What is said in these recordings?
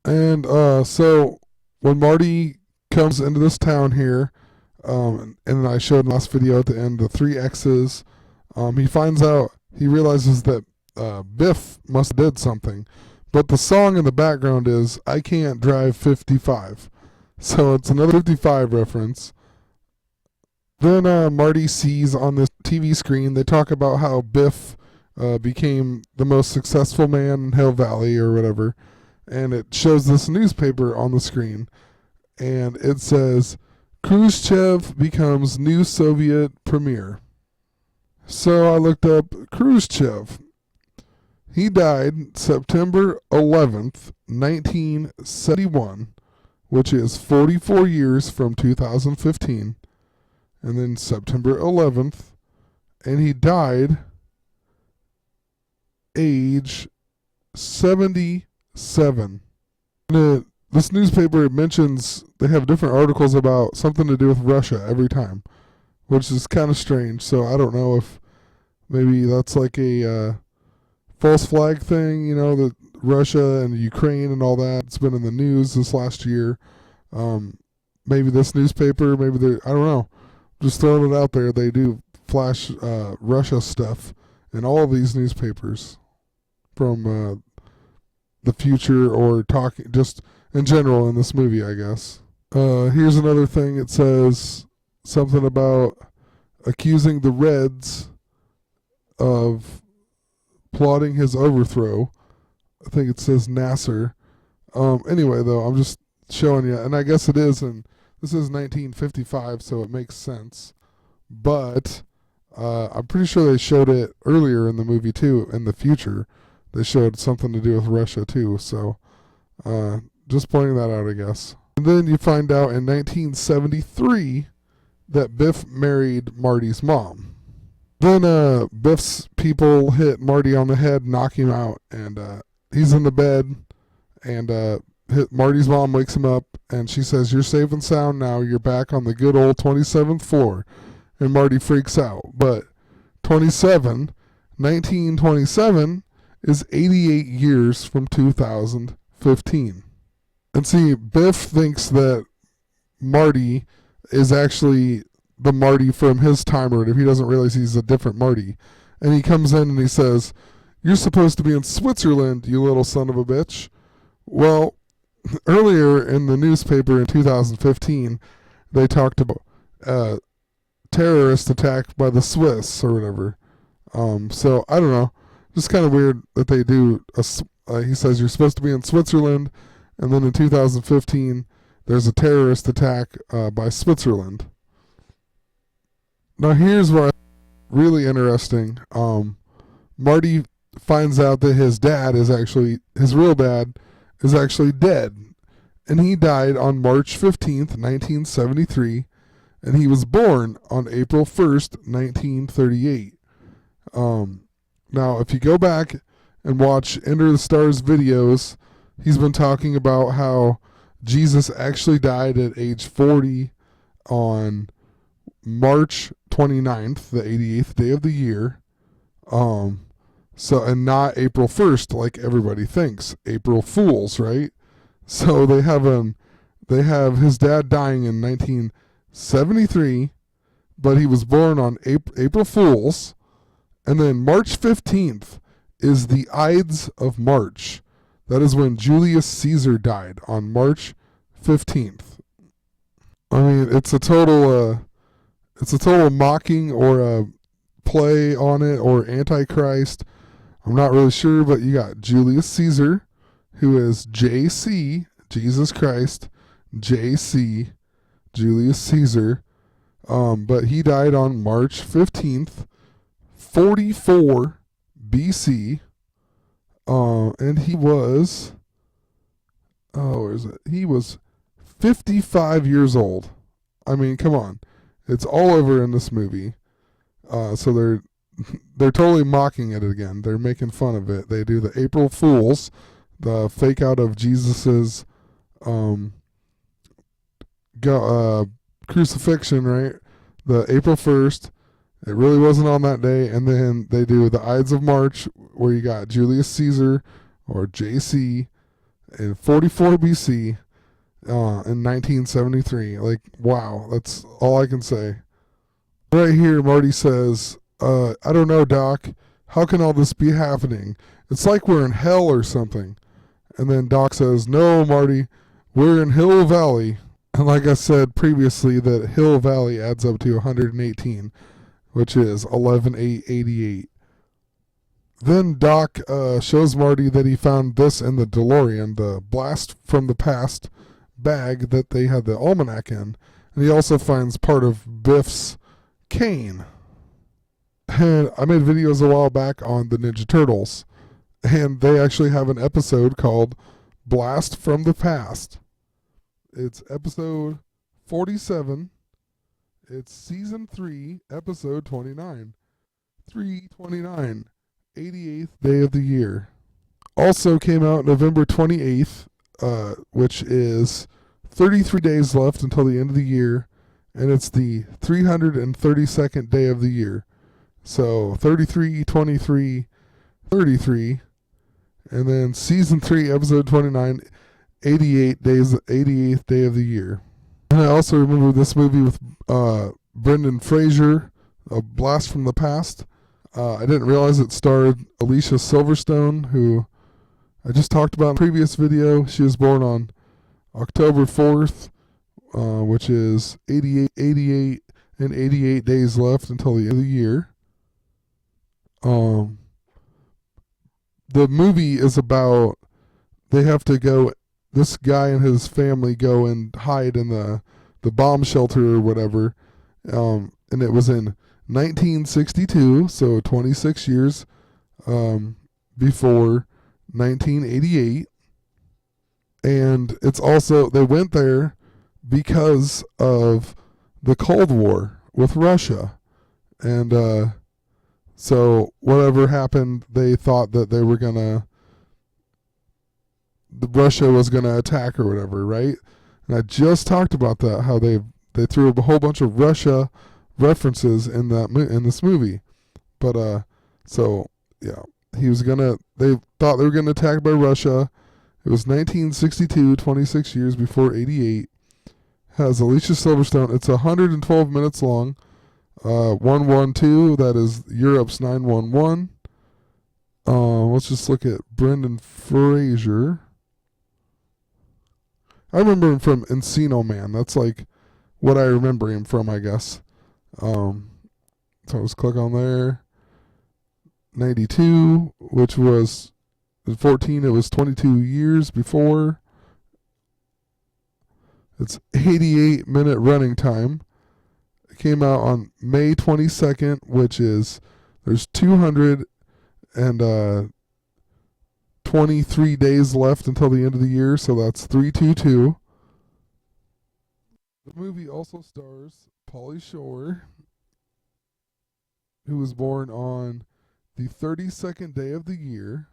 And so when Marty comes into this town here, and I showed in the last video at the end the three X's, he finds out, he realizes that Biff must have did something. But the song in the background is I Can't Drive 55. So it's another 55 reference. Then Marty sees on the TV screen, they talk about how Biff became the most successful man in Hill Valley or whatever. And it shows this newspaper on the screen. And it says, Khrushchev becomes new Soviet premier. So I looked up Khrushchev. He died September 11th, 1971, which is 44 years from 2015. And then September 11th, and he died age 77. This newspaper mentions they have different articles about something to do with Russia every time, which is kind of strange. So I don't know if maybe that's like a false flag thing, that Russia and Ukraine and all that. It's been in the news this last year. Maybe this newspaper, maybe I don't know. Just throwing it out there. They do flash Russia stuff in all of these newspapers from the future or talking just in general in this movie, I guess. Here's another thing. It says something about accusing the Reds of plotting his overthrow. I think it says Nasser. Anyway, though, I'm just showing you, and I guess it is, and this is 1955, so it makes sense. But I'm pretty sure they showed it earlier in the movie, too, in the future. They showed something to do with Russia, too, so just pointing that out, I guess. And then you find out in 1973 that Biff married Marty's mom. Then Biff's people hit Marty on the head, knock him out, and he's in the bed, and Marty's mom wakes him up, and she says, "You're safe and sound now. You're back on the good old 27th floor." And Marty freaks out. But 1927 is 88 years from 2015. And see, Biff thinks that Marty is actually the Marty from his time, or if he doesn't realize he's a different Marty. And he comes in and he says, "You're supposed to be in Switzerland, you little son of a bitch." Well, earlier in the newspaper in 2015, they talked about terrorist attack by the Swiss or whatever. So I don't know. Just kind of weird that they do. He says you're supposed to be in Switzerland, and then in 2015, there's a terrorist attack by Switzerland. Now here's where really interesting. Marty finds out that his real dad is actually dead. And he died on March 15th, 1973. And he was born on April 1st, 1938. Now, if you go back and watch Enter the Stars videos, he's been talking about how Jesus actually died at age 40 on March 29th, the 88th day of the year. And not April 1st like everybody thinks. April Fools, right? So they have his dad dying in 1973, but he was born on April Fools, and then March 15th is the Ides of March. That is when Julius Caesar died, on March 15th. I mean, it's a total mocking or a play on it, or Antichrist. I'm not really sure, but you got Julius Caesar, who is JC, Jesus Christ, JC, Julius Caesar. But he died on March 15th, 44 BC. And he was, where is it? He was 55 years old. I mean, come on. It's all over in this movie. So they're totally mocking it again. They're making fun of it. They do the April Fools, the fake out of Jesus's crucifixion, right? The April 1st. It really wasn't on that day. And then they do the Ides of March, where you got Julius Caesar, or JC, in 44 BC in 1973. Like, wow, that's all I can say. Right here, Marty says, I don't know, Doc. How can all this be happening? It's like we're in hell or something. And then Doc says, no, Marty, we're in Hill Valley. And like I said previously, that Hill Valley adds up to 118, which is 11,888. Then Doc shows Marty that he found this in the DeLorean, the blast from the past bag that they had the almanac in. And he also finds part of Biff's cane. And I made videos a while back on the Ninja Turtles, and they actually have an episode called Blast from the Past. It's episode 47. It's season 3, episode 29. 329, 88th day of the year. Also came out November 28th, which is 33 days left until the end of the year, and it's the 332nd day of the year. So 33, 23, 33, and then season 3, episode 29, 88 days, 88th day of the year. And I also remember this movie with Brendan Fraser, A Blast from the Past. I didn't realize it starred Alicia Silverstone, who I just talked about in a previous video. She was born on October 4th, which is 88 and 88 days left until the end of the year. The movie is about, they have to go, this guy and his family go and hide in the bomb shelter or whatever, and it was in 1962, so 26 years before 1988, and it's also, they went there because of the Cold War with Russia, and so whatever happened, they thought that they were Russia was gonna attack or whatever, right? And I just talked about that, how they threw a whole bunch of Russia references in this movie. But so yeah, they thought they were gonna attack by Russia. It was 1962, 26 years before 88. Has Alicia Silverstone. It's 112 minutes long. 112, that is Europe's 911. Let's just look at Brendan Fraser. I remember him from Encino Man. That's like what I remember him from, I guess. So let's click on there. 92, which was 14, it was 22 years before. It's 88-minute running time. It came out on May 22nd, which is, there's 223 days left until the end of the year, so that's 322. The movie also stars Pauly Shore, who was born on the 32nd day of the year.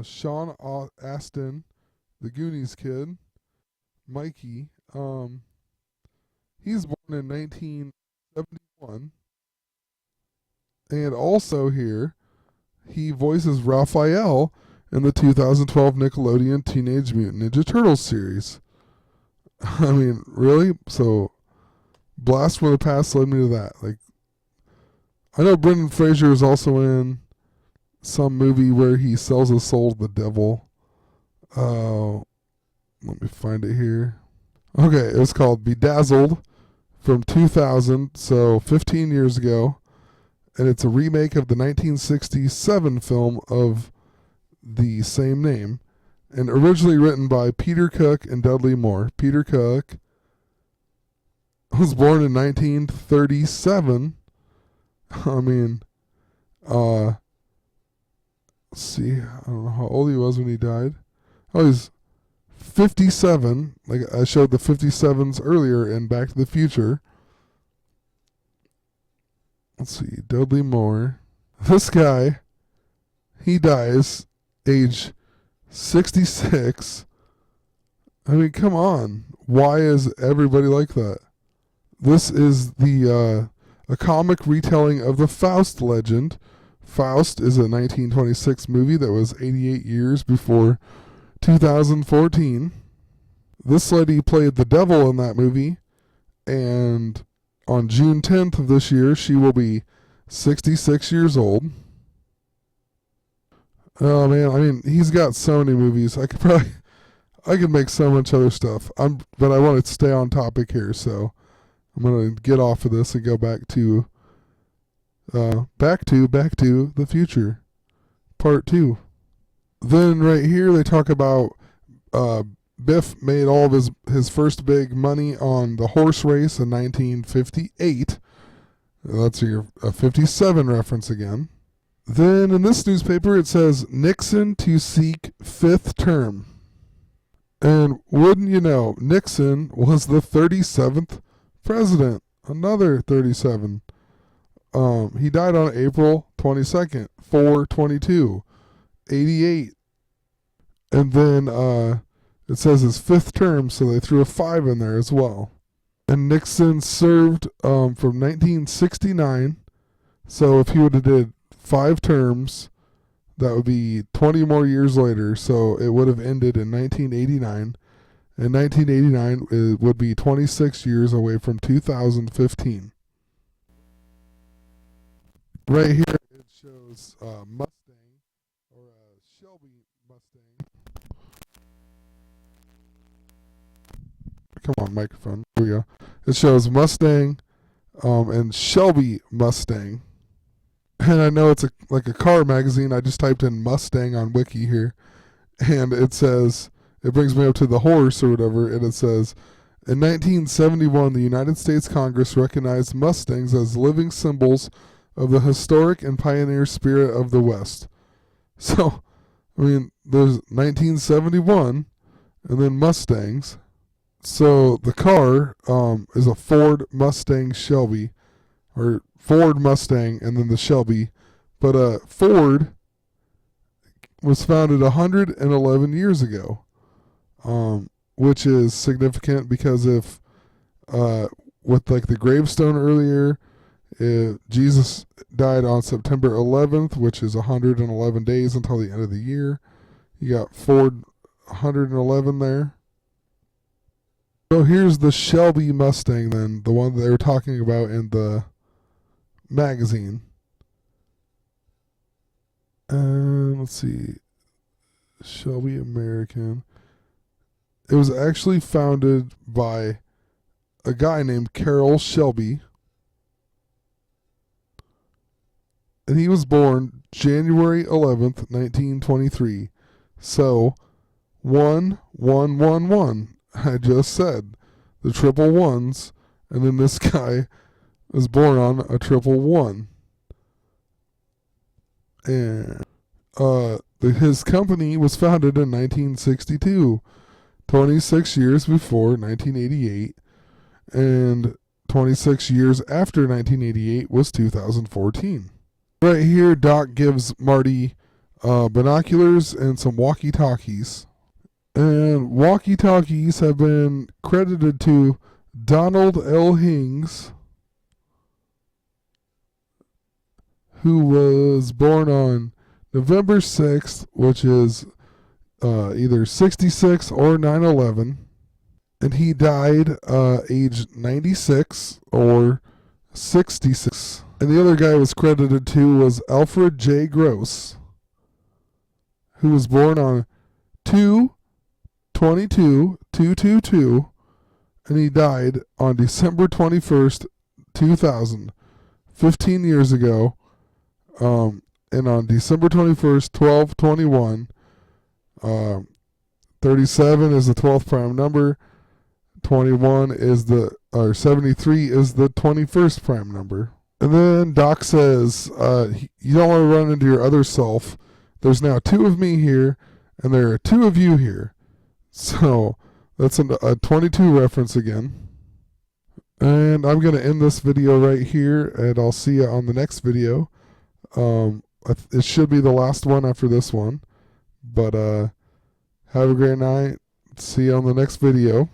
Sean Astin, the Goonies kid. Mikey, he's born in 1971. And also here, he voices Raphael in the 2012 Nickelodeon Teenage Mutant Ninja Turtles series. I mean, really? So, Blast from the Past led me to that. Like, I know Brendan Fraser is also in some movie where he sells his soul to the devil. Let me find it here. Okay, it was called Bedazzled from 2000, so 15 years ago. And it's a remake of the 1967 film of the same name. And originally written by Peter Cook and Dudley Moore. Peter Cook was born in 1937. I mean, let's see. I don't know how old he was when he died. Oh, he's 57. Like I showed the 57s earlier in Back to the Future. Let's see. Dudley Moore. This guy, he dies age 66. I mean, come on. Why is everybody like that? This is a comic retelling of the Faust legend Faust is a 1926 movie that was 88 years before 2014. This lady played the devil in that movie, and on June 10th of this year, she will be 66 years old. Oh man, I mean, he's got so many movies. I could make so much other stuff. But I want to stay on topic here, so I'm gonna get off of this and go back to Back to the Future, Part 2. Then right here they talk about Biff made all of his first big money on the horse race in 1958. That's a 57 reference again. Then in this newspaper it says Nixon to seek fifth term. And wouldn't you know, Nixon was the 37th president. Another 37. He died on April 22nd, 4/22, 88. And then it says his fifth term, so they threw a 5 in there as well. And Nixon served from 1969. So if he would have did 5 terms, that would be 20 more years later. So it would have ended in 1989. And 1989 it would be 26 years away from 2015. Right here it shows Mustang, or Shelby Mustang. Come on, microphone. Here we go. It shows Mustang and Shelby Mustang. And I know it's like a car magazine. I just typed in Mustang on Wiki here. And it says, it brings me up to the horse or whatever, and it says, in 1971, the United States Congress recognized Mustangs as living symbols of the historic and pioneer spirit of the West. So, I mean, there's 1971, and then Mustangs. So the car is a Ford Mustang Shelby, or Ford Mustang, and then the Shelby. But Ford was founded 111 years ago, which is significant because if with like the gravestone earlier, Jesus died on September 11th, which is 111 days until the end of the year. You got Ford 111 there. So here's the Shelby Mustang then, the one that they were talking about in the magazine. Let's see. Shelby American. It was actually founded by a guy named Carroll Shelby. And he was born January 11th, 1923. So, 1111. I just said the triple ones. And then this guy was born on a triple one. And his company was founded in 1962, 26 years before 1988. And 26 years after 1988 was 2014. Right here, Doc gives Marty binoculars and some walkie-talkies. And walkie-talkies have been credited to Donald L. Hings, who was born on November 6th, which is either 66 or 9/11. And he died aged 96 or 66. And the other guy was credited to was Alfred J. Gross, who was born on 2/22/222, and he died on December 21st, 2000, 15 years ago. And on December 21st, 12/21, 37 is the 12th prime number, 21 is or 73 is the 21st prime number. And then Doc says, you don't want to run into your other self. There's now 2 of me here, and there are 2 of you here. So that's a 22 reference again. And I'm going to end this video right here, and I'll see you on the next video. It should be the last one after this one. But have a great night. See you on the next video.